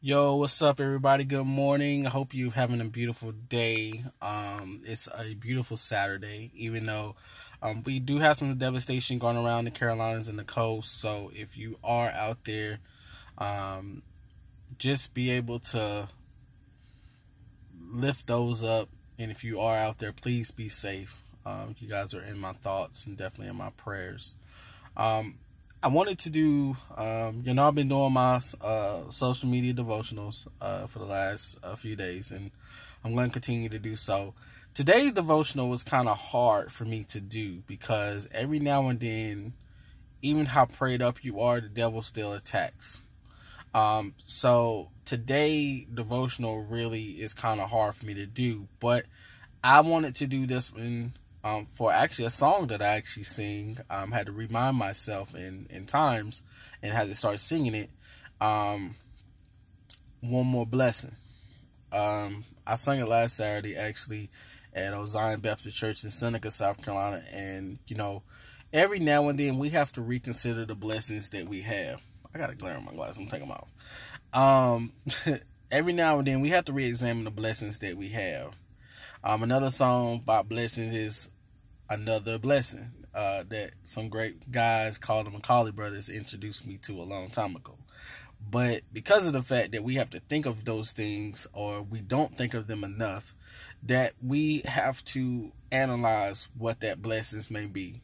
Yo, what's up, everybody? Good morning. I hope you're having a beautiful day. It's a beautiful Saturday, even though we do have some devastation going around the Carolinas and the coast. So if you are out there, um, just be able to lift those up. And if you are out there, please be safe. You guys are in my thoughts and definitely in my prayers. Um, I wanted to do, I've been doing my social media devotionals for the last few days, and I'm going to continue to do so. Today's devotional was kind of hard for me to do because every now and then, even how prayed up you are, the devil still attacks. So today devotional really is kind of hard for me to do, but I wanted to do this one for actually a song that I actually sing. Had to remind myself in times and had to start singing it. One More Blessing. I sang it last Saturday actually at Zion Baptist Church in Seneca, South Carolina, and every now and then we have to reconsider the blessings that we have. I got a glare on my glass. I'm taking them off. Every now and then we have to re-examine the blessings that we have. Another song about blessings is Another Blessing that some great guys called the Macaulay brothers introduced me to a long time ago. But because of the fact that we have to think of those things, or we don't think of them enough, that we have to analyze what that blessings may be.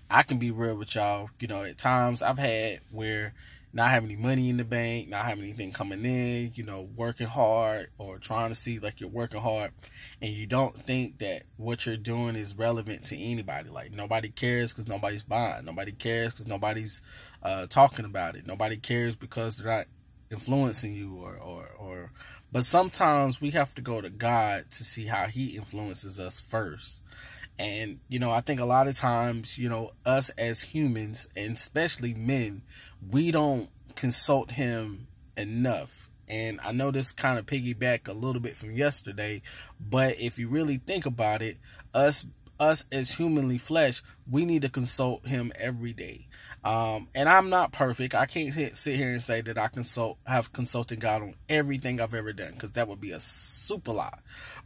I can be real with y'all. At times I've had where not having any money in the bank, not having anything coming in, working hard or trying to see like you're working hard, and you don't think that what you're doing is relevant to anybody. Like nobody cares because nobody's buying. Nobody cares because nobody's talking about it. Nobody cares because they're not influencing you or. But sometimes we have to go to God to see how He influences us first. And, I think a lot of times, us as humans, and especially men, we don't consult Him enough. And I know this kind of piggyback a little bit from yesterday, but if you really think about it, us as humanly flesh, we need to consult Him every day. And I'm not perfect. I can't sit here and say that I have consulted God on everything I've ever done, because that would be a super lie.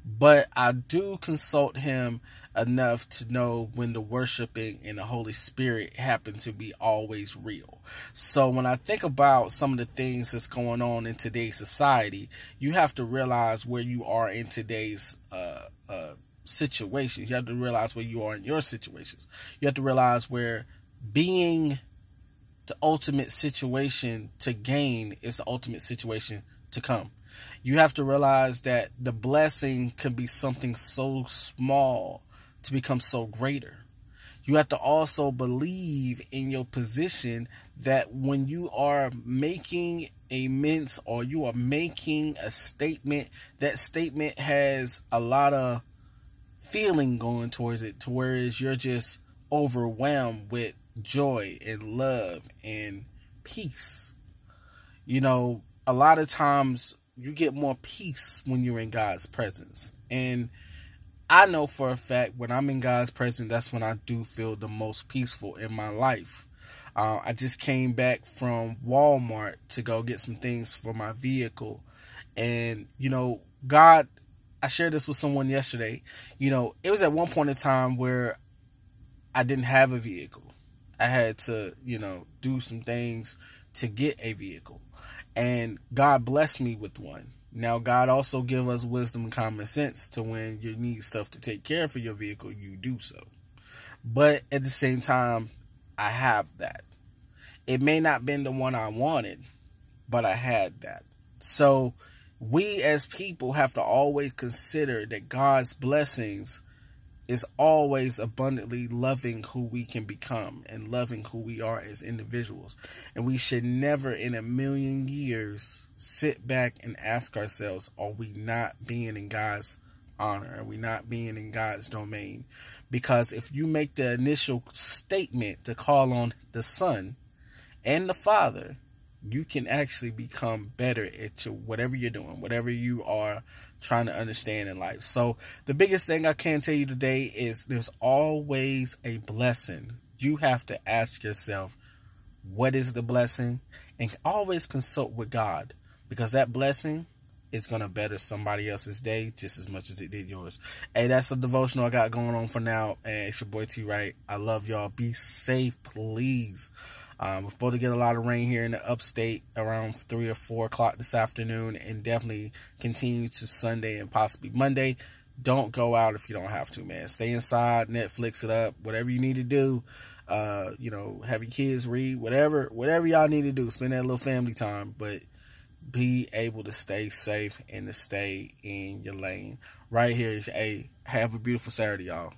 But I do consult Him enough to know when the worshiping and the Holy Spirit happen to be always real. So when I think about some of the things that's going on in today's society, you have to realize where you are in today's situation. You have to realize where you are in your situations. You have to realize where being the ultimate situation to gain is the ultimate situation to come. You have to realize that the blessing can be something so small to become so greater. You have to also believe in your position that when you are making a mince or you are making a statement, that statement has a lot of feeling going towards it, to whereas you're just overwhelmed with joy and love and peace. A lot of times you get more peace when you're in God's presence. And I know for a fact when I'm in God's presence, that's when I do feel the most peaceful in my life. I just came back from Walmart to go get some things for my vehicle. And, God, I shared this with someone yesterday. It was at one point in time where I didn't have a vehicle. I had to, do some things to get a vehicle. And God blessed me with one. Now, God also give us wisdom and common sense to when you need stuff to take care of your vehicle, you do so. But at the same time, I have that. It may not have been the one I wanted, but I had that. So we as people have to always consider that God's blessings is always abundantly loving who we can become and loving who we are as individuals. And we should never in a million years sit back and ask ourselves, are we not being in God's honor? Are we not being in God's domain? Because if you make the initial statement to call on the Son and the Father, you can actually become better at whatever you're doing, whatever you are trying to understand in life. So the biggest thing I can tell you today is there's always a blessing. You have to ask yourself, what is the blessing? And always consult with God. because that blessing is going to better somebody else's day just as much as it did yours. Hey, that's a devotional I got going on for now. And it's your boy T Wright. I love y'all. Be safe, please. We're supposed to get a lot of rain here in the upstate around 3 or 4 o'clock this afternoon, and definitely continue to Sunday and possibly Monday. Don't go out if you don't have to, man. Stay inside, Netflix it up, whatever you need to do. You know, have your kids read, whatever y'all need to do. Spend that little family time, but be able to stay safe and to stay in your lane. Right here, hey, have a beautiful Saturday, y'all.